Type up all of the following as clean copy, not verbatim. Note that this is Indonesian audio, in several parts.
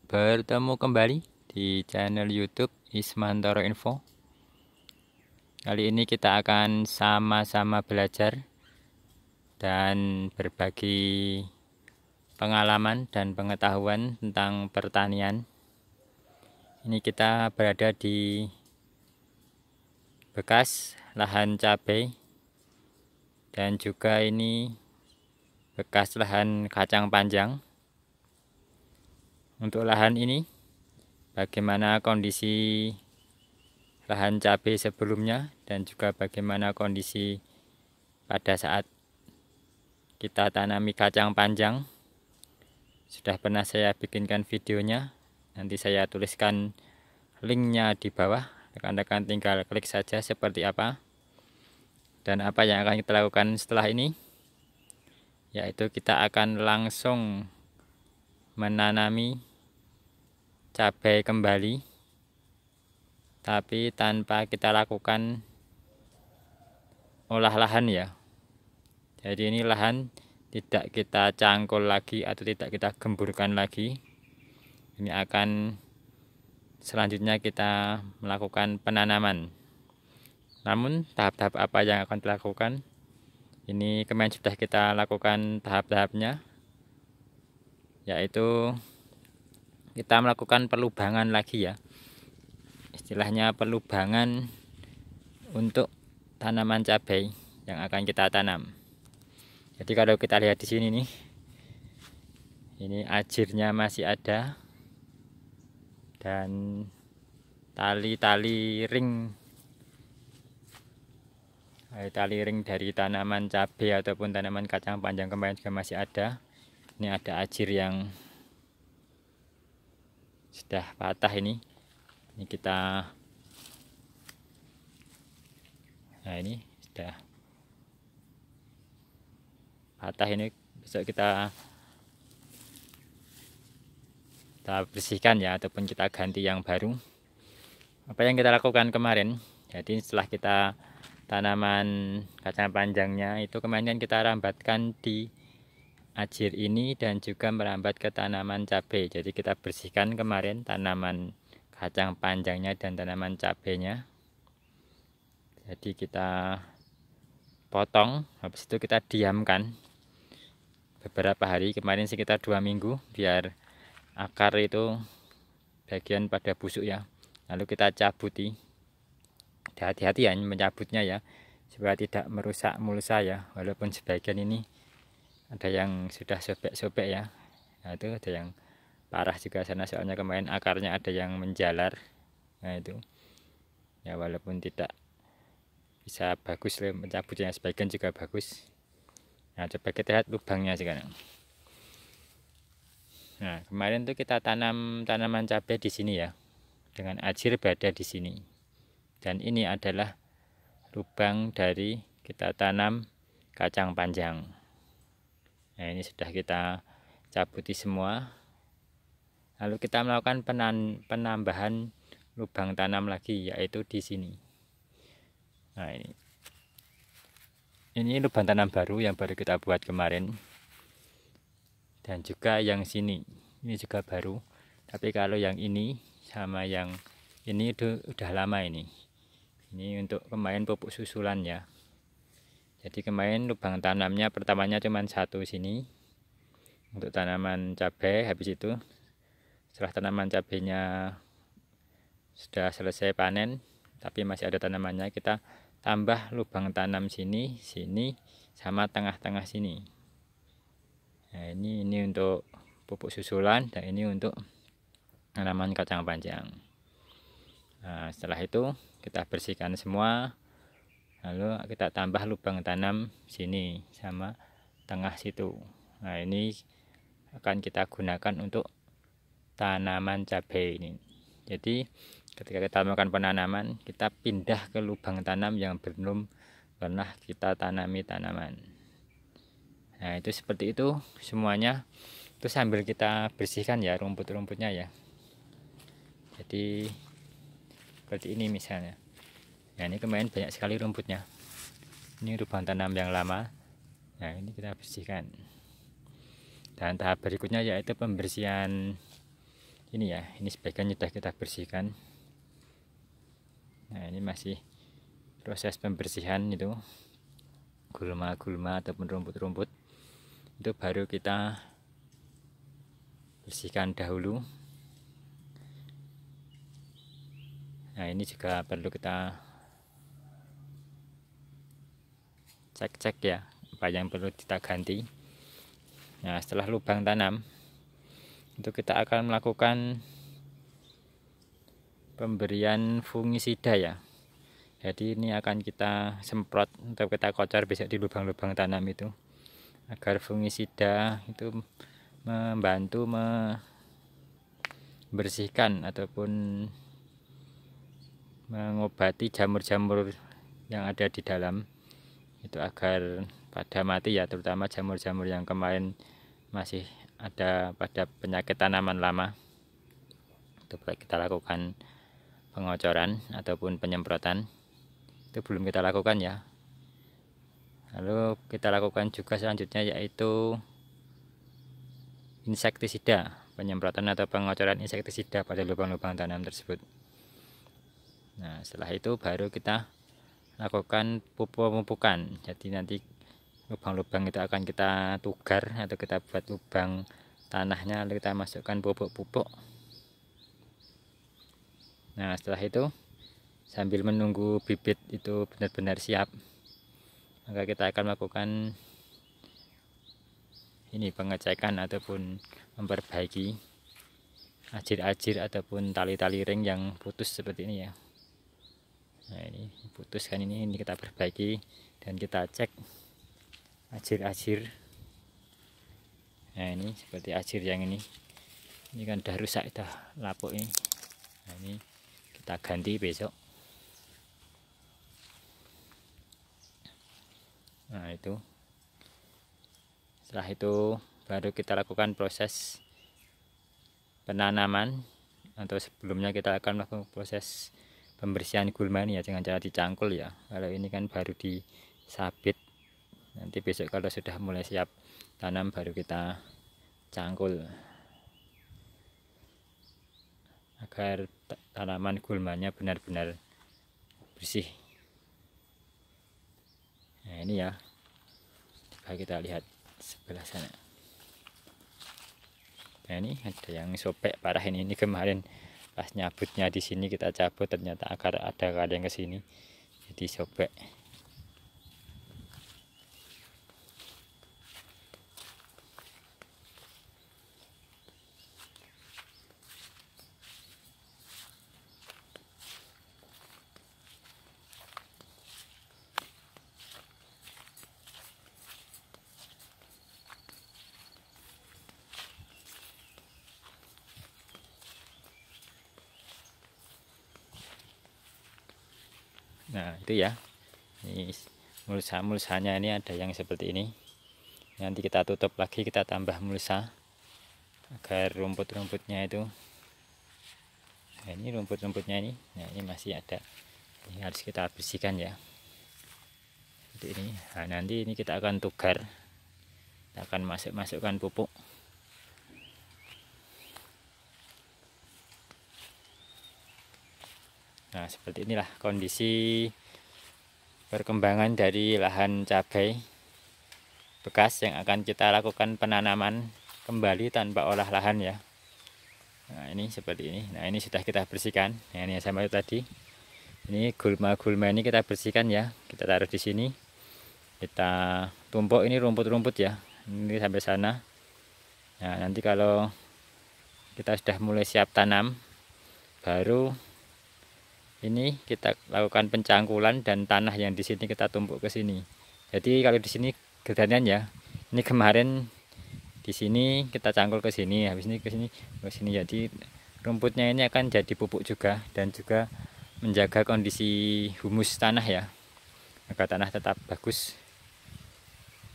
Bertemu kembali di channel YouTube Ismantoro Info. Kali ini kita akan sama-sama belajar dan berbagi pengalaman dan pengetahuan tentang pertanian. Ini kita berada di bekas lahan cabai dan juga ini bekas lahan kacang panjang. Untuk lahan ini, bagaimana kondisi lahan cabai sebelumnya dan juga bagaimana kondisi pada saat kita tanami kacang panjang. Sudah pernah saya bikinkan videonya, nanti saya tuliskan linknya di bawah. Rekan-rekan tinggal klik saja seperti apa dan apa yang akan kita lakukan setelah ini, yaitu kita akan langsung menanami cabai kembali, tapi tanpa kita lakukan olah lahan ya. Jadi ini lahan tidak kita cangkul lagi atau tidak kita gemburkan lagi. Ini akan selanjutnya kita melakukan penanaman. Namun tahap-tahap apa yang akan dilakukan, ini kemarin sudah kita lakukan tahap-tahapnya, yaitu kita melakukan pelubangan lagi ya. Istilahnya pelubangan untuk tanaman cabai yang akan kita tanam. Jadi kalau kita lihat di sini nih, ini ajirnya masih ada dan tali-tali ring dari tanaman cabai ataupun tanaman kacang panjang kemarin juga masih ada. Ini ada ajir yang sudah patah ini kita, nah ini sudah patah, ini besok kita bersihkan ya, ataupun kita ganti yang baru. Apa yang kita lakukan kemarin, jadi setelah kita tanaman kacang panjangnya itu kemarin kita rambatkan di ajir ini dan juga merambat ke tanaman cabai. Jadi kita bersihkan kemarin tanaman kacang panjangnya dan tanaman cabainya. Jadi kita potong, habis itu kita diamkan beberapa hari, kemarin sekitar 2 minggu, biar akar itu bagian pada busuk ya. Lalu kita cabuti, hati-hati ya mencabutnya ya, supaya tidak merusak mulsa ya. Walaupun sebagian ini ada yang sudah sobek-sobek ya, nah itu ada yang parah juga sana, soalnya kemarin akarnya ada yang menjalar. Nah itu ya, walaupun tidak bisa bagus mencabutnya, sebagian juga bagus. Nah coba kita lihat lubangnya sekarang. Nah kemarin tuh kita tanam tanaman cabai di sini ya, dengan ajir berada di sini, dan ini adalah lubang dari kita tanam kacang panjang. Nah ini sudah kita cabuti semua. Lalu kita melakukan penambahan lubang tanam lagi, yaitu di sini. Nah ini lubang tanam baru yang baru kita buat kemarin. Dan juga yang sini, ini juga baru. Tapi kalau yang ini sama yang ini itu udah lama ini. Ini untuk kemarin pupuk susulan ya. Jadi kemarin lubang tanamnya pertamanya cuma satu sini untuk tanaman cabai. Habis itu setelah tanaman cabainya sudah selesai panen tapi masih ada tanamannya, kita tambah lubang tanam sini sama tengah-tengah sini. Nah ini untuk pupuk susulan dan ini untuk tanaman kacang panjang. Nah setelah itu kita bersihkan semua, lalu kita tambah lubang tanam sini sama tengah situ. Nah ini akan kita gunakan untuk tanaman cabai ini. Jadi ketika kita melakukan penanaman, kita pindah ke lubang tanam yang belum pernah kita tanami tanaman. Nah itu seperti itu semuanya. Itu sambil kita bersihkan ya rumput-rumputnya ya. Jadi seperti ini misalnya. Nah ini kemarin banyak sekali rumputnya. Ini lubang tanam yang lama. Nah ini kita bersihkan. Dan tahap berikutnya yaitu pembersihan ini ya, ini sebagian sudah kita bersihkan. Nah ini masih proses pembersihan itu, gulma-gulma ataupun rumput-rumput itu baru kita bersihkan dahulu. Nah ini juga perlu kita cek-cek ya, apa yang perlu kita ganti. Nah setelah lubang tanam itu kita akan melakukan pemberian fungisida ya. Jadi ini akan kita semprot atau kita kocor besok di lubang-lubang tanam itu, agar fungisida itu membantu membersihkan ataupun mengobati jamur-jamur yang ada di dalam itu, agar pada mati ya, terutama jamur-jamur yang kemarin masih ada pada penyakit tanaman lama. Itu kita lakukan pengocoran ataupun penyemprotan, itu belum kita lakukan ya. Lalu kita lakukan juga selanjutnya yaitu insektisida, penyemprotan atau pengocoran insektisida pada lubang-lubang tanam tersebut. Nah setelah itu baru kita lakukan pupuk-pupukan. Jadi nanti lubang-lubang itu akan kita tugar atau kita buat lubang tanahnya, lalu kita masukkan pupuk-pupuk. Nah setelah itu sambil menunggu bibit itu benar-benar siap, maka kita akan melakukan ini pengecekan ataupun memperbaiki ajir-ajir ataupun tali-tali ring yang putus seperti ini ya. Nah ini putus kan, ini kita perbaiki dan kita cek ajir-ajir. Nah ini seperti ajir yang ini kan udah rusak, udah lapuk ini. Nah ini kita ganti besok. Nah itu setelah itu baru kita lakukan proses penanaman, atau sebelumnya kita akan melakukan proses pembersihan gulma ini ya dengan cara dicangkul ya. Kalau ini kan baru disabit, nanti besok kalau sudah mulai siap tanam baru kita cangkul agar tanaman gulmanya benar-benar bersih. Nah ini ya, coba kita lihat sebelah sana. Nah ini ada yang sobek parah ini kemarin pas nyabutnya di sini kita cabut, ternyata akar ada yang ke sini jadi sobek. Nah itu ya, ini mulsanya ini ada yang seperti ini. Nanti kita tutup lagi, kita tambah mulsa agar rumput-rumputnya itu, nah ini rumput-rumputnya ini, nah ini masih ada, ini harus kita bersihkan ya seperti ini. Nah nanti ini kita akan tugar, kita akan masukkan pupuk. Nah seperti inilah kondisi perkembangan dari lahan cabai bekas yang akan kita lakukan penanaman kembali tanpa olah lahan ya. Nah ini seperti ini. Nah ini sudah kita bersihkan. Nah ini yang saya maksud tadi, ini gulma-gulma ini kita bersihkan ya, kita taruh di sini, kita tumpuk ini rumput-rumput ya, ini sampai sana. Nah nanti kalau kita sudah mulai siap tanam, baru ini kita lakukan pencangkulan dan tanah yang di sini kita tumpuk ke sini. Jadi kalau di sini gedanian ya, ini kemarin di sini kita cangkul ke sini, habis ini ke sini, ke sini. Jadi rumputnya ini akan jadi pupuk juga, dan juga menjaga kondisi humus tanah ya, agar tanah tetap bagus.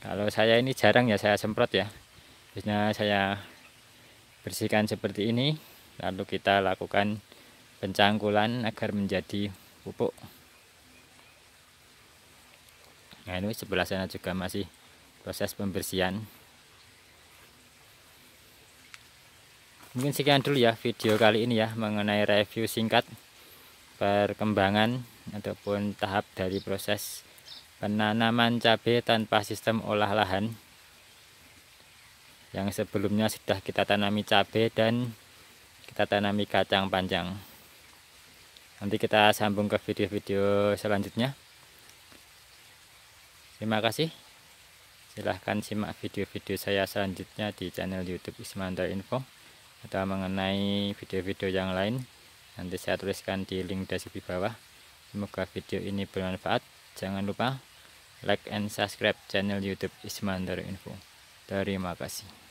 Kalau saya ini jarang ya saya semprot ya, biasanya saya bersihkan seperti ini, lalu kita lakukan pencangkulan agar menjadi pupuk. Nah ini sebelah sana juga masih proses pembersihan. Mungkin sekian dulu ya video kali ini ya, mengenai review singkat perkembangan ataupun tahap dari proses penanaman cabai tanpa sistem olah lahan. Yang sebelumnya sudah kita tanami cabai dan kita tanami kacang panjang. Nanti kita sambung ke video-video selanjutnya. Terima kasih. Silahkan simak video-video saya selanjutnya di channel YouTube Ismanto Info, atau mengenai video-video yang lain nanti saya tuliskan di link deskripsi bawah. Semoga video ini bermanfaat. Jangan lupa like and subscribe channel YouTube Ismanto Info. Terima kasih.